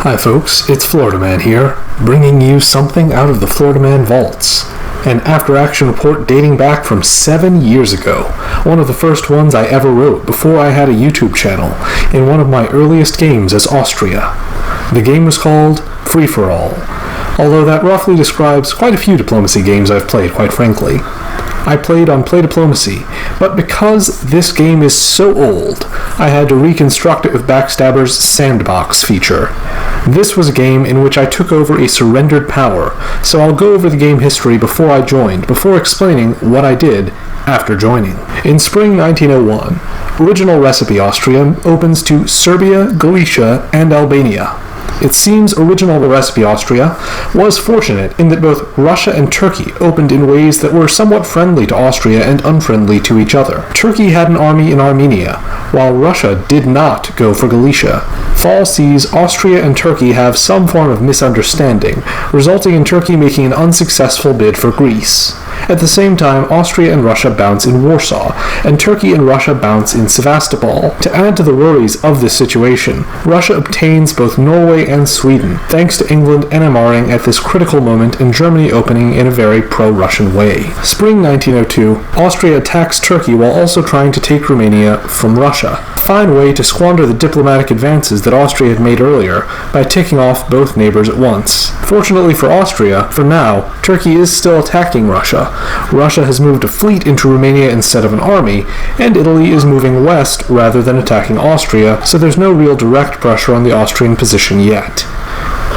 Hi folks, it's Florida Man here, bringing you something out of the Florida Man vaults. An after-action report dating back from 7 years ago, one of the first ones I ever wrote before I had a YouTube channel, in one of my earliest games as Austria. The game was called Free-for-All, although that roughly describes quite a few diplomacy games I've played, quite frankly. I played on Play Diplomacy, but because this game is so old, I had to reconstruct it with Backstabber's Sandbox feature. This was a game in which I took over a surrendered power, so I'll go over the game history before I joined, before explaining what I did after joining. In spring 1901, original recipe Austria opens to Serbia, Galicia, and Albania. It seems original recipe Austria was fortunate in that both Russia and Turkey opened in ways that were somewhat friendly to Austria and unfriendly to each other. Turkey had an army in Armenia, while Russia did not go for Galicia. Fall sees Austria and Turkey have some form of misunderstanding, resulting in Turkey making an unsuccessful bid for Greece. At the same time, Austria and Russia bounce in Warsaw, and Turkey and Russia bounce in Sevastopol. To add to the worries of this situation, Russia obtains both Norway and Sweden, thanks to England NMRing at this critical moment and Germany opening in a very pro-Russian way. Spring 1902, Austria attacks Turkey while also trying to take Romania from Russia. A fine way to squander the diplomatic advances that Austria had made earlier by ticking off both neighbors at once. Fortunately for Austria, for now, Turkey is still attacking Russia. Russia has moved a fleet into Romania instead of an army, and Italy is moving west rather than attacking Austria, so there's no real direct pressure on the Austrian position yet.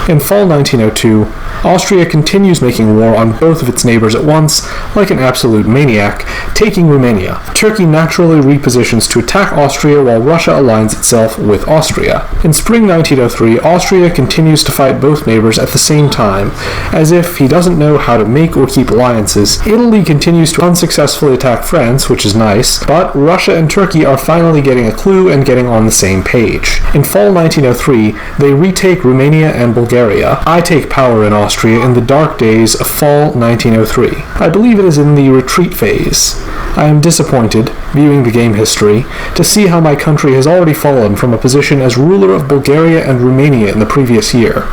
In fall 1902, Austria continues making war on both of its neighbors at once, like an absolute maniac, taking Romania. Turkey naturally repositions to attack Austria while Russia aligns itself with Austria. In spring 1903, Austria continues to fight both neighbors at the same time. As if he doesn't know how to make or keep alliances, Italy continues to unsuccessfully attack France, which is nice, but Russia and Turkey are finally getting a clue and getting on the same page. In fall 1903, they retake Romania and Bulgaria. I take power in Austria in the dark days of fall 1903. I believe it is in the retreat phase. I am disappointed, viewing the game history, to see how my country has already fallen from a position as ruler of Bulgaria and Romania in the previous year.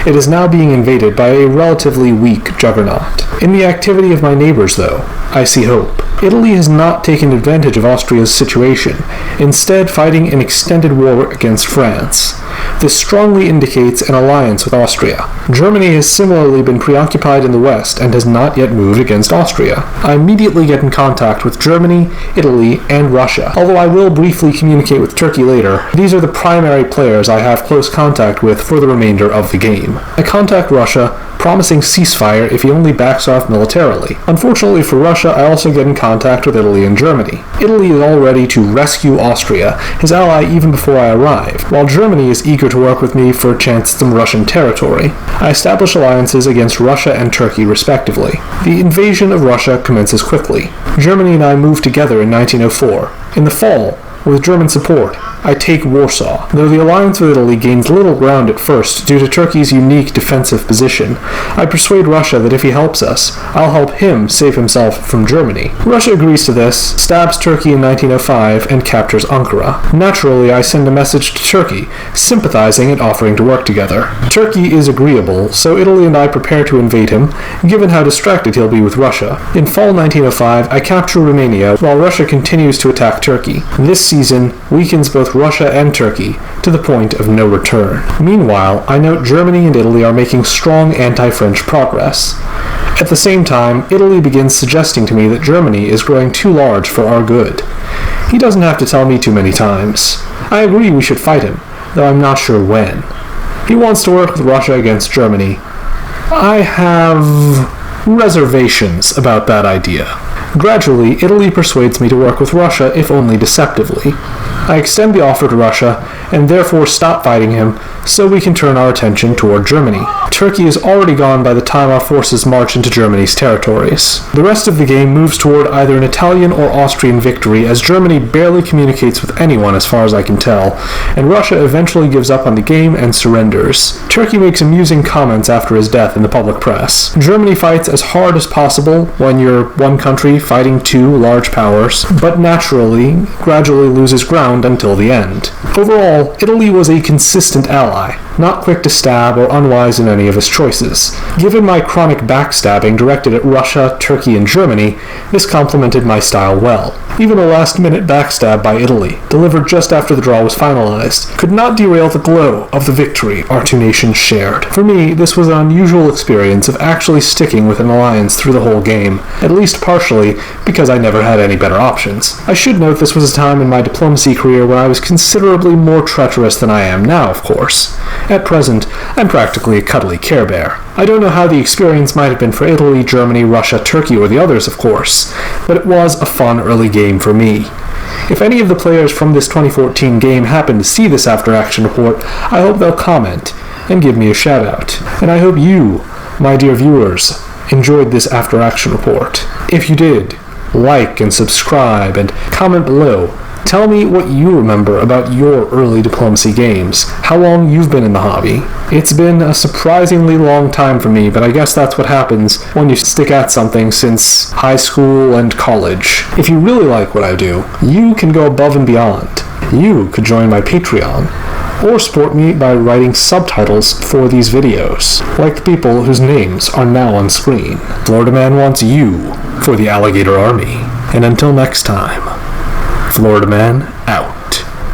It is now being invaded by a relatively weak juggernaut. In the activity of my neighbors, though, I see hope. Italy has not taken advantage of Austria's situation, instead fighting an extended war against France. This strongly indicates an alliance with Austria. Germany has similarly been preoccupied in the West and has not yet moved against Austria. I immediately get in contact with Germany, Italy, and Russia. Although I will briefly communicate with Turkey later, these are the primary players I have close contact with for the remainder of the game. I contact Russia, promising ceasefire if he only backs off militarily. Unfortunately for Russia, I also get in contact with Italy and Germany. Italy is all ready to rescue Austria, his ally even before I arrive, while Germany is eager to work with me for a chance at some Russian territory. I establish alliances against Russia and Turkey respectively. The invasion of Russia commences quickly. Germany and I move together in 1904. In the fall, with German support, I take Warsaw. Though the alliance with Italy gains little ground at first due to Turkey's unique defensive position, I persuade Russia that if he helps us, I'll help him save himself from Germany. Russia agrees to this, stabs Turkey in 1905, and captures Ankara. Naturally, I send a message to Turkey, sympathizing and offering to work together. Turkey is agreeable, so Italy and I prepare to invade him, given how distracted he'll be with Russia. In fall 1905, I capture Romania, while Russia continues to attack Turkey. This season weakens both Russia and Turkey, to the point of no return. Meanwhile, I note Germany and Italy are making strong anti-French progress. At the same time, Italy begins suggesting to me that Germany is growing too large for our good. He doesn't have to tell me too many times. I agree we should fight him, though I'm not sure when. He wants to work with Russia against Germany. I have reservations about that idea. Gradually, Italy persuades me to work with Russia, if only deceptively. I extend the offer to Russia, and therefore stop fighting him, so we can turn our attention toward Germany. Turkey is already gone by the time our forces march into Germany's territories. The rest of the game moves toward either an Italian or Austrian victory, as Germany barely communicates with anyone as far as I can tell, and Russia eventually gives up on the game and surrenders. Turkey makes amusing comments after his death in the public press. Germany fights as hard as possible when you're one country fighting two large powers, but naturally, gradually loses ground until the end. Overall, Overall, Italy was a consistent ally, not quick to stab or unwise in any of his choices. Given my chronic backstabbing directed at Russia, Turkey, and Germany, this complemented my style well. Even a last-minute backstab by Italy, delivered just after the draw was finalized, could not derail the glow of the victory our two nations shared. For me, this was an unusual experience of actually sticking with an alliance through the whole game, at least partially because I never had any better options. I should note this was a time in my diplomacy career where I was considerably more treacherous than I am now, of course. At present, I'm practically a cuddly Care Bear. I don't know how the experience might have been for Italy, Germany, Russia, Turkey, or the others, of course, but it was a fun early game for me. If any of the players from this 2014 game happen to see this after-action report, I hope they'll comment and give me a shout-out. And I hope you, my dear viewers, enjoyed this after-action report. If you did, like and subscribe and comment below. Tell me what you remember about your early diplomacy games, how long you've been in the hobby. It's been a surprisingly long time for me, but I guess that's what happens when you stick at something since high school and college. If you really like what I do, you can go above and beyond. You could join my Patreon, or support me by writing subtitles for these videos, like the people whose names are now on screen. Florida Man wants you for the Alligator Army. And until next time, Florida Man out.